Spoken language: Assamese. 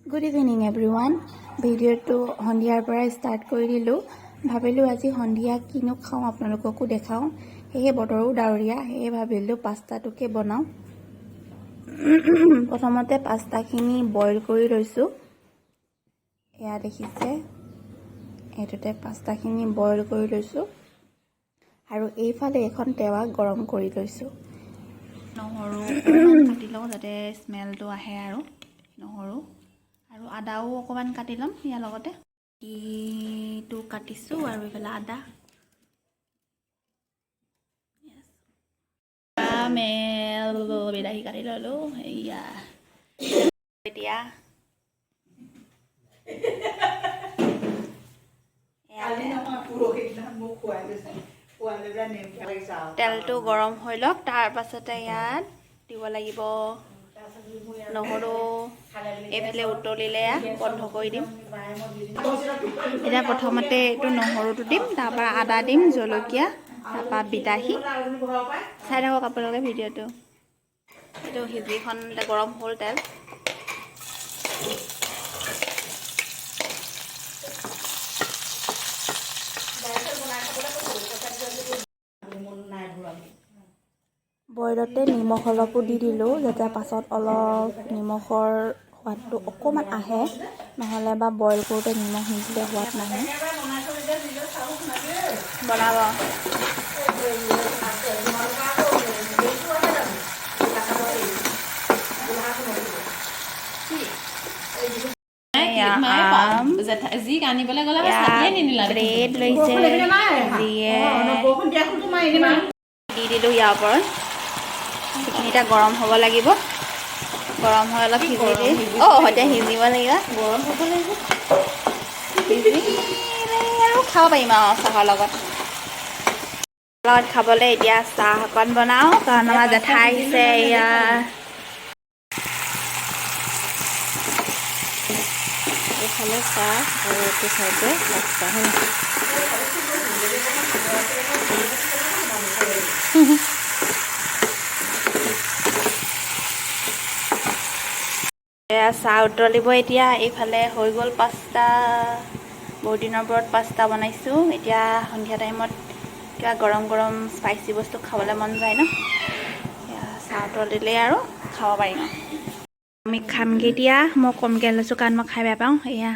Good evening everyone. ভিডিঅ'টো সন্ধিয়াৰ পৰা ষ্টাৰ্ট কৰি দিলোঁ। ভাবিলোঁ আজি সন্ধিয়া কিনো খাওঁ আপোনালোককো দেখাওঁ। সেয়ে বতৰো ডাৱৰীয়া, সেয়ে ভাবিলোঁ পাস্তাটোকে বনাওঁ। প্ৰথমতে পাস্তাখিনি বইল কৰি লৈছোঁ। এয়া দেখিছে, এইটোতে পাস্তাখিনি বইল কৰি লৈছোঁ। আৰু এইফালে এখন টেৱা গৰম কৰি লৈছোঁ। নহৰু অকণমান কাটি লওঁ যাতে স্মেলটো আহে আৰু নহৰু আৰু আদাও অকণমান কাটি ল'ম ইয়াৰ লগতে। এইটো কাটিছোঁ আৰু এইফালে আদা বিলাহী কাটি ল'লোঁ। এয়া এতিয়া তেলটো গৰম হৈ লওক, তাৰ পাছতে ইয়াত দিব লাগিব নহৰু। এইফালে উতলিলে বন্ধ কৰি দিম। এতিয়া প্ৰথমতে এইটো নহৰুটো দিম, তাৰপৰা আদা দিম, জলকীয়া, তাৰপৰা বিলাহী। চাই থাকক আপোনালোকে ভিডিঅ'টো। এইটো সিজিখন গৰম হ'ল তেল। বইলতে নিমখ অলপো দি দিলোঁ যাতে পাছত অলপ নিমখৰ সোৱাদটো অকণমান আহে, নহ'লে বা বইল কৰোঁতে নিমখ নিদিলে সোৱাদ নাহে। বনাব ব্ৰেড লৈছে দি দিলোঁ ইয়াৰ ওপৰত। সেইখিনি এতিয়া গৰম হ'ব লাগিব। গৰম হৈ অলপ সিজিলে সৈতে সিজিব লাগিব, গৰম হ'ব লাগিব। সিজিলে আৰু খাব পাৰিম আৰু চাহৰ লগত খাবলৈ। এতিয়া চাহ অকণ বনাওঁ, কাৰণ আমাৰ জেঠাই আহিছে। এয়া এইফালে চাহ আৰু এইটো চাইডে চাহ। এয়া চাহ উতলিব এতিয়া। এইফালে হৈ গ'ল পাস্তা। বহুত দিনৰ ওপৰত পাস্তা বনাইছোঁ। এতিয়া সন্ধিয়া টাইমত কিবা গৰম গৰম স্পাইচি বস্তু খাবলৈ মন যায় ন। এয়া চাহ উতলিলে আৰু খাব পাৰিম। আমি খামগৈ এতিয়া। মই কমকৈ লৈছোঁ কাৰণ মই খাই বেয়া পাওঁ। এয়া